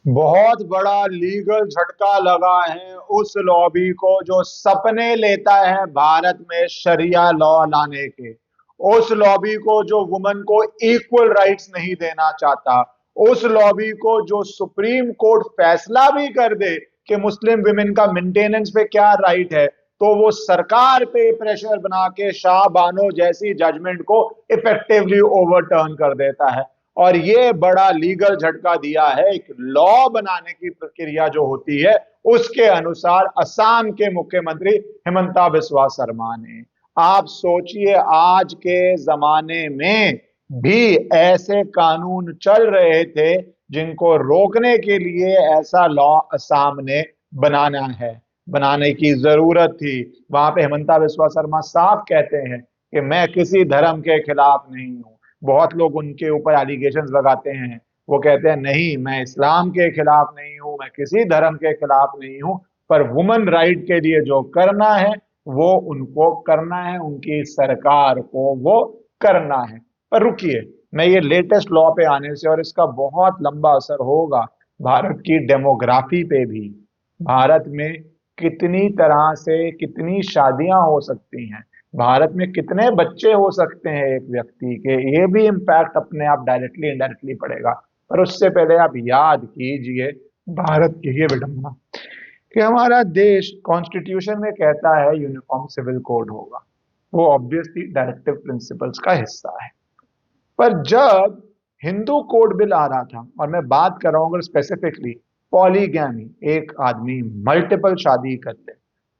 बहुत बड़ा लीगल झटका लगा है उस लॉबी को जो सपने लेता है भारत में शरिया लॉ लाने के। उस लॉबी को जो वुमन को इक्वल राइट्स नहीं देना चाहता। उस लॉबी को जो सुप्रीम कोर्ट फैसला भी कर दे कि मुस्लिम विमेन का मेंटेनेंस पे क्या राइट है, तो वो सरकार पे प्रेशर बना के शाह बानो जैसी जजमेंट को इफेक्टिवली ओवरटर्न कर देता है। और ये बड़ा लीगल झटका दिया है एक लॉ बनाने की प्रक्रिया जो होती है उसके अनुसार असम के मुख्यमंत्री हिमंता बिस्वा शर्मा ने। आप सोचिए, आज के जमाने में भी ऐसे कानून चल रहे थे जिनको रोकने के लिए ऐसा लॉ असम ने बनाना है, बनाने की जरूरत थी। वहां पे हिमंता बिस्वा शर्मा साफ कहते हैं कि मैं किसी धर्म के खिलाफ नहीं हूं। बहुत लोग उनके ऊपर एलिगेशंस लगाते हैं, वो कहते हैं नहीं मैं इस्लाम के खिलाफ नहीं हूं, मैं किसी धर्म के खिलाफ नहीं हूं, पर वुमेन राइट के लिए जो करना है वो उनको करना है, उनकी सरकार को वो करना है। पर रुकिए, मैं ये लेटेस्ट लॉ पे आने से, और इसका बहुत लंबा असर होगा भारत की डेमोग्राफी पे भी। भारत में कितनी तरह से कितनी शादियां हो सकती हैं, भारत में कितने बच्चे हो सकते हैं एक व्यक्ति के, ये भी इम्पैक्ट अपने आप डायरेक्टली इनडायरेक्टली पड़ेगा। पर उससे पहले आप याद कीजिए भारत की ये विडंबना कि हमारा देश कॉन्स्टिट्यूशन में कहता है यूनिफॉर्म सिविल कोड होगा, वो ऑब्वियसली डायरेक्टिव प्रिंसिपल्स का हिस्सा है। पर जब हिंदू कोड बिल आ रहा था, और मैं बात कर रहा हूं अगर स्पेसिफिकली पॉलीगैमी, एक आदमी मल्टीपल शादी कर ले,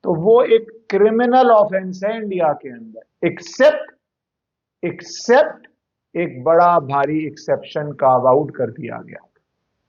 तो वो एक क्रिमिनल ऑफेंस है इंडिया के अंदर, एक्सेप्ट एक्सेप्ट एक बड़ा भारी एक्सेप्शन कार्व आउट कर दिया गया।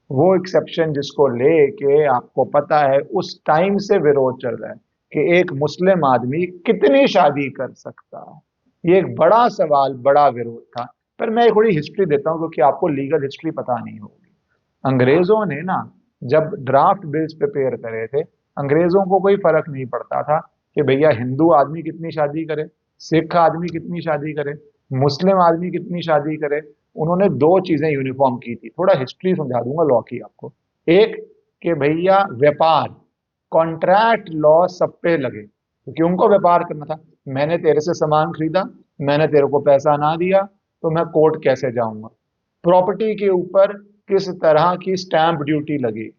वो एक्सेप्शन जिसको लेके आपको पता है उस टाइम से विरोध चल रहा है कि एक मुस्लिम आदमी कितनी शादी कर सकता है। ये एक बड़ा सवाल, बड़ा विरोध था। पर मैं थोड़ी हिस्ट्री देता हूं क्योंकि आपको लीगल हिस्ट्री पता नहीं होगी। अंग्रेजों ने ना, जब ड्राफ्ट बिल्स प्रिपेयर करे थे, अंग्रेजों को कोई फर्क नहीं पड़ता था कि भैया हिंदू आदमी कितनी शादी करे, सिख आदमी कितनी शादी करे, मुस्लिम आदमी कितनी शादी करे। उन्होंने दो चीजें यूनिफॉर्म की थी। थोड़ा हिस्ट्री समझा दूंगा लॉ की आपको। एक, कि भैया व्यापार, कॉन्ट्रैक्ट लॉ सब पे लगे, क्योंकि उनको व्यापार करना था। मैंने तेरे से सामान खरीदा, मैंने तेरे को पैसा ना दिया, तो मैं कोर्ट कैसे जाऊंगा। प्रॉपर्टी के ऊपर किस तरह की स्टैंप ड्यूटी लगी,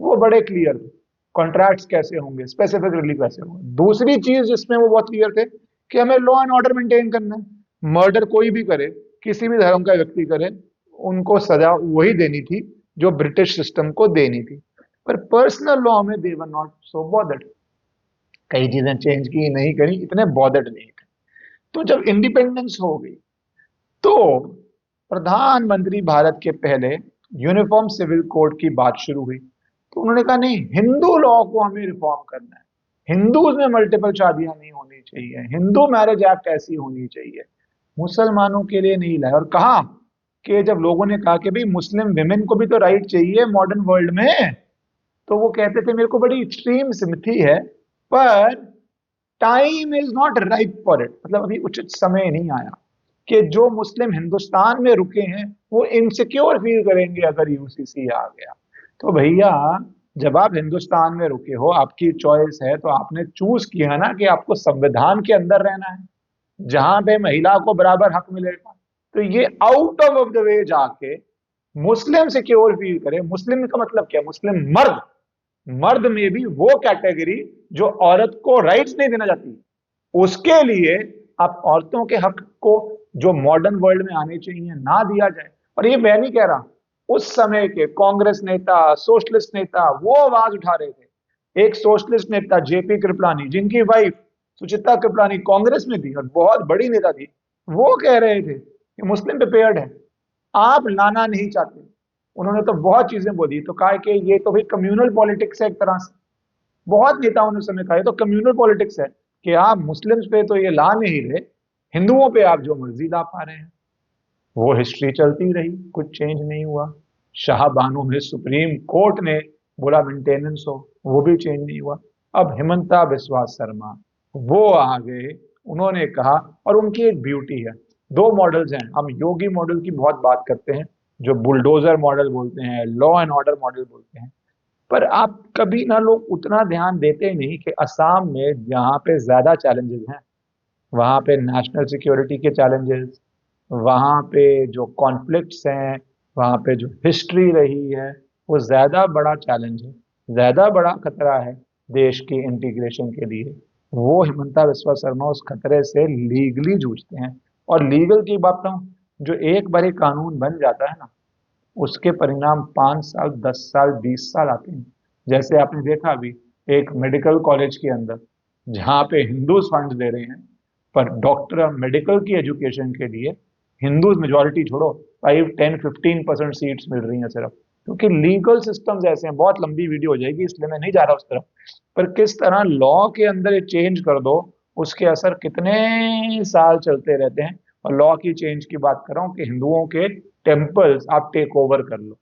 वो बड़े क्लियर थे। कॉन्ट्रैक्ट्स कैसे होंगे, स्पेसिफिक रिलीफ कैसे होंगे। दूसरी चीज जिसमें वो बहुत क्लियर थे कि हमें लॉ एंड ऑर्डर मेंटेन करना है। मर्डर कोई भी करे, किसी भी धर्म का व्यक्ति करे, उनको सजा वही देनी थी जो ब्रिटिश सिस्टम को देनी थी। पर पर्सनल लॉ में दे वर नॉट सो बॉदर्ड। कई चीजें चेंज की नहीं करी, इतने बॉदर्ड नहीं थे। तो जब इंडिपेंडेंस हो गई, तो प्रधानमंत्री भारत के पहले यूनिफॉर्म सिविल कोड की बात शुरू हुई। तो उन्होंने कहा नहीं, हिंदू लॉ को हमें रिफॉर्म करना है, हिंदूज में मल्टीपल शादियां नहीं होनी चाहिए, हिंदू मैरिज एक्ट ऐसी होनी चाहिए, मुसलमानों के लिए नहीं लाए। और कहा कि जब लोगों ने कहा कि भाई मुस्लिम विमेन को भी तो राइट चाहिए मॉडर्न वर्ल्ड में, तो वो कहते थे मेरे को बड़ी एक्सट्रीम सिंपैथी है, पर time is not right for it, मतलब अभी उचित समय नहीं आया कि जो मुस्लिम हिंदुस्तान में रुके हैं वो इनसिक्योर फील करेंगे अगर यूसीसी आ गया। तो भैया, जब आप हिंदुस्तान में रुके हो, आपकी चॉइस है, तो आपने चूज किया ना कि आपको संविधान के अंदर रहना है जहां पे महिला को बराबर हक मिलेगा। तो ये आउट ऑफ द वे जाके मुस्लिम सिक्योर फील करे। मुस्लिम का मतलब क्या, मुस्लिम मर्द, मर्द में भी वो कैटेगरी जो औरत को राइट्स नहीं देना चाहती, उसके लिए आप औरतों के हक को जो मॉडर्न वर्ल्ड में आने चाहिए ना दिया जाए। और ये मैं नहीं कह रहा, उस समय के कांग्रेस नेता, सोशलिस्ट नेता वो आवाज उठा रहे थे। एक सोशलिस्ट नेता जेपी कृपलानी, जिनकी वाइफ सुचित्रा कृपलानी कांग्रेस में थी और बहुत बड़ी नेता थी, वो कह रहे थे कि मुस्लिम प्रिपेयर्ड है, आप लाना नहीं चाहते। उन्होंने तो बहुत चीजें बोली, तो कहा कि ये तो भाई कम्युनल पॉलिटिक्स है एक तरह से। बहुत नेताओं ने उस समय कहा ये तो कम्युनल पॉलिटिक्स है कि आप मुस्लिम्स पे तो ये ला नहीं रहे, हिंदुओं पे आप जो मर्जी ला पा रहे हैं। वो हिस्ट्री चलती रही, कुछ चेंज नहीं हुआ। शाह बानो में सुप्रीम कोर्ट ने बोला मेंटेनेंस हो, वो भी चेंज नहीं हुआ। अब हिमंता बिस्वा शर्मा वो आ गए, उन्होंने कहा, और उनकी एक ब्यूटी है। दो मॉडल्स हैं, हम योगी मॉडल की बहुत बात करते हैं, जो बुलडोजर मॉडल बोलते हैं, लॉ एंड ऑर्डर मॉडल बोलते हैं। पर आप कभी ना लोग उतना ध्यान देते नहीं कि असम में जहाँ पे ज्यादा चैलेंजेस हैं, वहाँ पे नेशनल सिक्योरिटी के चैलेंजेस, वहाँ पे जो कॉन्फ्लिक्ट्स हैं, वहाँ पे जो हिस्ट्री रही है, वो ज़्यादा बड़ा चैलेंज है, ज़्यादा बड़ा खतरा है देश की इंटीग्रेशन के लिए। वो हिमंता बिस्वा शर्मा उस खतरे से लीगली जूझते हैं। और लीगल की बात कहूँ, जो एक बार ये कानून बन जाता है ना, उसके परिणाम 5 साल, 10 साल, 20 साल आते हैं। जैसे आपने देखा अभी एक मेडिकल कॉलेज के अंदर, जहाँ पे हिंदूज फंड दे रहे हैं, पर डॉक्टर मेडिकल की एजुकेशन के लिए हिंदूज मेजोरिटी छोड़ो, 5, 10, 15% सीट्स मिल रही हैं सिर्फ, क्योंकि लीगल सिस्टम्स ऐसे हैं। बहुत लंबी वीडियो हो जाएगी इसलिए मैं नहीं जा रहा उस तरफ। पर किस तरह लॉ के अंदर ये चेंज कर दो, उसके असर कितने साल चलते रहते हैं। और लॉ की चेंज की बात कर रहा हूँ कि हिंदुओं के टेम्पल्स आप टेक ओवर कर लो,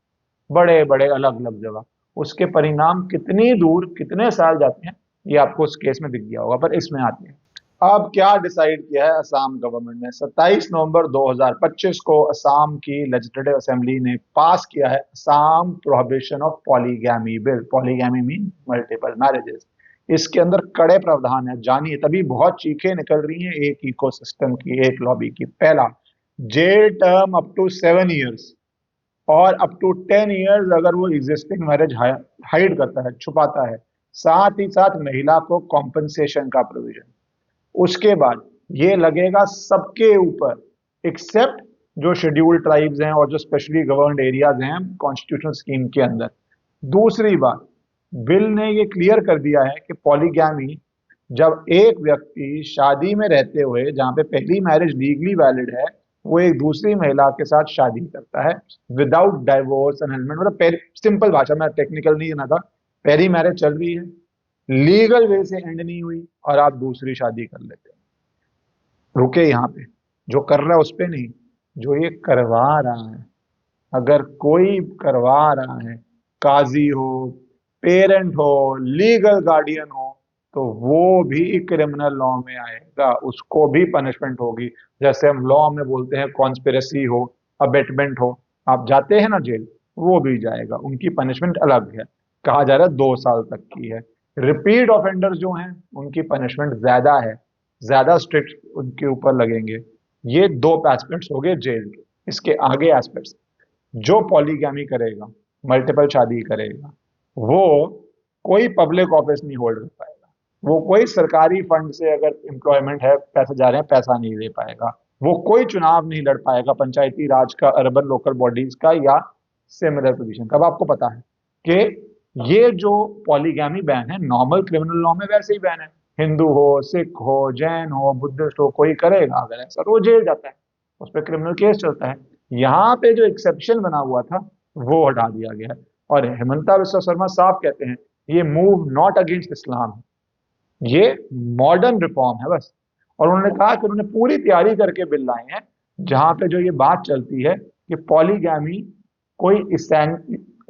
बड़े बड़े अलग अलग जगह, उसके परिणाम कितनी दूर कितने साल जाते हैं, ये आपको उस केस में दिख गया होगा। पर इसमें आते हैं, अब क्या डिसाइड किया है असम गवर्नमेंट ने। 27 नवंबर 2025 को असम की लेजिस्लेटिव असेंबली ने पास किया है Assam prohibition of polygamy bill. Polygamy mean multiple marriages. इसके अंदर कड़े प्रावधान है, जानिए, तभी बहुत चीखें निकल रही हैं एक इकोसिस्टम की, एक लॉबी की। पहला, jail term up to 7 years और अप टू 10 इयर्स अगर वो एग्जिस्टिंग मैरिज हाइड करता है, छुपाता है। साथ ही साथ महिला को कॉम्पनसेशन का प्रोविजन। उसके बाद ये लगेगा सबके ऊपर, एक्सेप्ट जो शेड्यूल्ड ट्राइब्स हैं और जो स्पेशली गवर्नड एरियाज हैं कॉन्स्टिट्यूशनल स्कीम के अंदर। दूसरी बात, बिल ने ये क्लियर कर दिया है कि पॉलीगैमी, जब एक व्यक्ति शादी में रहते हुए, जहां पे पहली मैरिज लीगली वैलिड है, वो एक दूसरी महिला के साथ शादी करता है विदाउट डाइवोर्स एनहेलमेंट, मतलब सिंपल भाषा में, टेक्निकल नहीं ना था, पहली मैरिज चल रही है, लीगल वे से एंड नहीं हुई और आप दूसरी शादी कर लेते हैं। रुके यहाँ पे, जो कर रहा है उस पे नहीं, जो ये करवा रहा है। अगर कोई करवा रहा है, काजी हो, पेरेंट हो, लीगल गार्डियन हो, तो वो भी क्रिमिनल लॉ में आएगा, उसको भी पनिशमेंट होगी। जैसे हम लॉ में बोलते हैं कॉन्स्पिरेसी हो, अबेटमेंट हो, आप जाते हैं ना जेल, वो भी जाएगा, उनकी पनिशमेंट अलग है। कहा जा रहा है 2 साल तक की है। रिपीट ऑफेंडर्स जो हैं उनकी पनिशमेंट ज्यादा है, ज्यादा स्ट्रिक्ट उनके ऊपर लगेंगे। ये दो एस्पेक्ट्स हो गए जेल के। इसके आगे एस्पेक्ट्स, जो पॉलीगैमी करेगा, मल्टीपल शादी करेगा, वो कोई पब्लिक ऑफिस नहीं होल्ड कर पाएगा। वो कोई सरकारी फंड से, अगर एम्प्लॉयमेंट है, पैसे जा रहे हैं, पैसा नहीं दे पाएगा। वो कोई चुनाव नहीं लड़ पाएगा, पंचायती राज का, अर्बन लोकल बॉडीज का या सिमिलर पोजीशन का। अब आपको पता है कि ये जो पॉलीगैमी बैन है, नॉर्मल क्रिमिनल लॉ में वैसे ही बैन है। हिंदू हो, सिख हो, जैन हो, बुद्धिस्ट हो, कोई करेगा अगर ऐसा तो वो जेल जाता है, उस पर क्रिमिनल केस चलता है। यहाँ पे जो एक्सेप्शन बना हुआ था वो हटा दिया गया है। और हेमंता बिस्वा शर्मा साफ कहते हैं, ये मूव नॉट अगेंस्ट इस्लाम है, ये मॉडर्न रिफॉर्म है बस। और उन्होंने कहा कि उन्होंने पूरी तैयारी करके बिल लाए हैं, जहां पे जो ये बात चलती है कि पॉलीगैमी कोई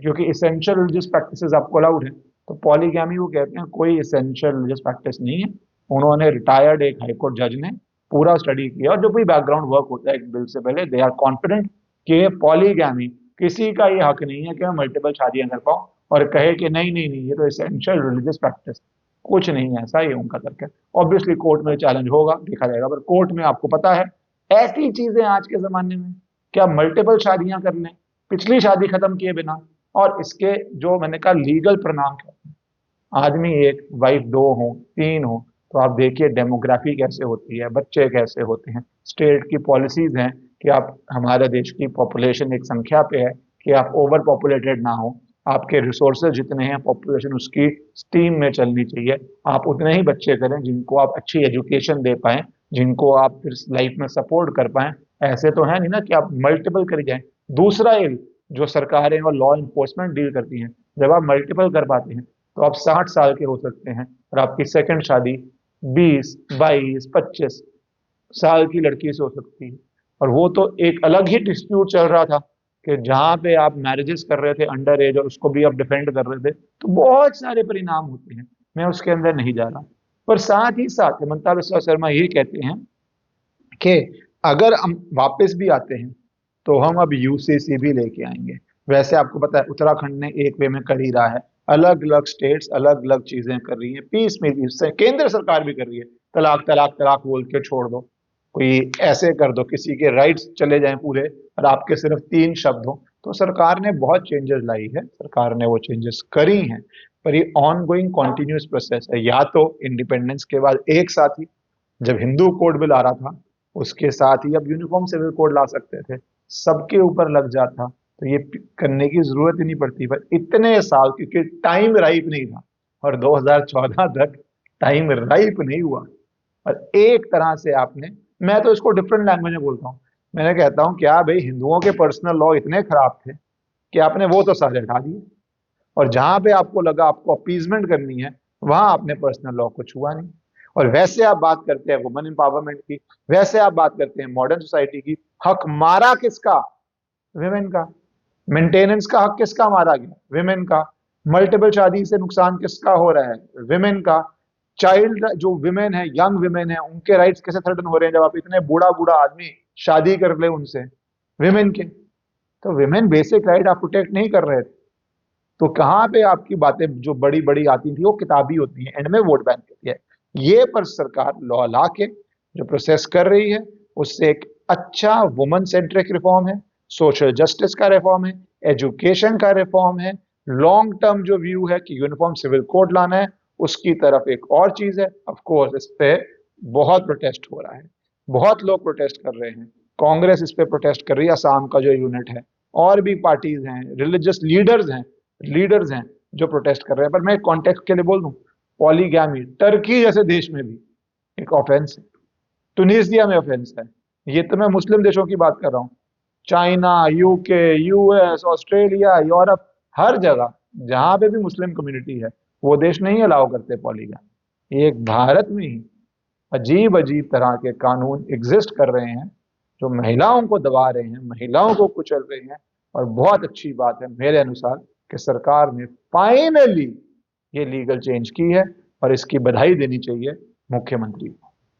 क्योंकि इसेंशियल रिलीजियस प्रैक्टिसेस आपको अलाउड है, तो पॉलीगैमी वो कहते हैं कोई इसेंशियल रिलीजियस प्रैक्टिस नहीं है। उन्होंने रिटायर्ड एक हाईकोर्ट जज ने पूरा स्टडी किया, और जो भी बैकग्राउंड वर्क होता है एक बिल से पहले, दे आर कॉन्फिडेंट कि पॉलीगैमी, किसी का ये हक नहीं है कि मैं मल्टीपल शादियां कर पाऊं और कहे कि नहीं नहीं नहीं, ये तो इसेंशियल रिलीजियस प्रैक्टिस, कुछ नहीं है ऐसा, ये उनका तर्क है। ऑब्वियसली कोर्ट में चैलेंज होगा, देखा जाएगा, पर कोर्ट में आपको पता है ऐसी चीजें आज के जमाने में क्या मल्टीपल शादियां कर लें पिछली शादी खत्म किए बिना, और इसके जो मैंने कहा लीगल परिणाम क्या है। आदमी एक, वाइफ दो हो, तीन हो, तो आप देखिए डेमोग्राफी कैसे होती है, बच्चे कैसे होते हैं। स्टेट की पॉलिसीज हैं कि आप, हमारे देश की पॉपुलेशन एक संख्या पे है कि आप ओवर पॉपुलेटेड ना हो, आपके रिसोर्सेज जितने हैं, पॉपुलेशन उसकी स्टीम में चलनी चाहिए। आप उतने ही बच्चे करें जिनको आप अच्छी एजुकेशन दे पाएं, जिनको आप फिर लाइफ में सपोर्ट कर पाएं। ऐसे तो है नहीं ना कि आप मल्टीपल कर जाएं। दूसरा, एक जो सरकारें और लॉ इन्फोर्समेंट डील करती हैं, जब आप मल्टीपल कर पाते हैं तो आप 60 साल के हो सकते हैं, और आपकी सेकंड शादी 20, 22, 25 साल की लड़की से हो सकती है। और वो तो एक अलग ही डिस्प्यूट चल रहा था कि जहां पे आप मैरिजेस कर रहे थे अंडर एज और उसको भी आप डिफेंड कर रहे थे। तो बहुत सारे परिणाम होते हैं, मैं उसके अंदर नहीं जा रहा। पर साथ ही साथ हेमंता बिस्वा शर्मा ये कहते हैं कि अगर हम वापस भी आते हैं तो हम अब यूसीसी भी लेके आएंगे। वैसे आपको पता है उत्तराखंड ने एक वे में कर ही रहा है, अलग अलग स्टेट्स अलग अलग चीजें कर रही हैं, पीस में भी से केंद्र सरकार भी कर रही है, तलाक तलाक तलाक बोल के छोड़ दो, कोई ऐसे कर दो, किसी के राइट्स चले जाएं पूरे और आपके सिर्फ 3 शब्द हो। तो सरकार ने बहुत चेंजेस लाई है, सरकार ने वो चेंजेस करी हैं, पर ये ऑन गोइंग कॉन्टिन्यूस प्रोसेस है। या तो इंडिपेंडेंस के बाद एक साथ ही जब हिंदू कोड बिल आ रहा था उसके साथ ही अब यूनिफॉर्म सिविल कोड ला सकते थे, सबके ऊपर लग जाता तो ये करने की जरूरत ही नहीं पड़ती। पर इतने साल क्योंकि टाइम राइप नहीं था और 2014 तक टाइम राइप नहीं हुआ, और एक तरह से आपने, मैं तो इसको डिफरेंट लैंग्वेज में बोलता हूँ, मैंने कहता हूँ क्या भाई हिंदुओं के पर्सनल लॉ इतने खराब थे कि आपने वो तो सारे हटा दिए, और जहां पे आपको लगा आपको अपीजमेंट करनी है वहां आपने पर्सनल लॉ को छुआ नहीं। और वैसे आप बात करते हैं वुमेन एम्पावरमेंट की, वैसे आप बात करते हैं मॉडर्न सोसाइटी की, हक मारा किसका? विमेन का। मेंटेनेंस का हक किसका मारा गया? विमेन का। मल्टीपल शादी से नुकसान किसका हो रहा है? विमेन का। चाइल्ड जो विमेन है, यंग विमेन है, उनके राइट्स कैसे थ्रेटन हो रहे हैं जब आप इतने बूढ़ा बूढ़ा आदमी शादी कर ले उनसे, विमेन के। तो विमेन बेसिक राइट आप प्रोटेक्ट नहीं कर रहे थे, तो कहां पे आपकी बातें जो बड़ी बड़ी आती थी वो किताबी होती हैं, एंड में वोट बैंक होती है। ये पर सरकार लॉ ला के जो प्रोसेस कर रही है उससे एक अच्छा वुमन सेंट्रिक रिफॉर्म है, सोशल जस्टिस का रिफॉर्म है, एजुकेशन का रिफॉर्म है, लॉन्ग टर्म जो व्यू है कि यूनिफॉर्म सिविल कोड लाना है उसकी तरफ एक और चीज है। ऑफ कोर्स इस पे बहुत प्रोटेस्ट हो रहा है, बहुत लोग प्रोटेस्ट कर रहे हैं, कांग्रेस इस पे प्रोटेस्ट कर रही है, असम का जो यूनिट है, और भी पार्टीज हैं, रिलीजियस लीडर्स हैं जो प्रोटेस्ट कर रहे हैं। पर मैं कॉन्टेक्स्ट के लिए बोल दूं, पॉलीगैमी टर्की जैसे देश में भी एक ऑफेंस है, टुनीसिया में ऑफेंस है, ये तो मैं मुस्लिम देशों की बात कर रहा हूँ, China, UK, US, Australia, Europe, हर जगह जहां पे भी मुस्लिम कम्युनिटी है वो देश नहीं अलाउ करते पॉलीगैमी। ये एक भारत में ही अजीब अजीब तरह के कानून एग्जिस्ट कर रहे हैं जो महिलाओं को दबा रहे हैं, महिलाओं को कुचल रहे हैं। और बहुत अच्छी बात है मेरे अनुसार कि सरकार ने फाइनली ये लीगल चेंज की है और इसकी बधाई देनी चाहिए मुख्यमंत्री को।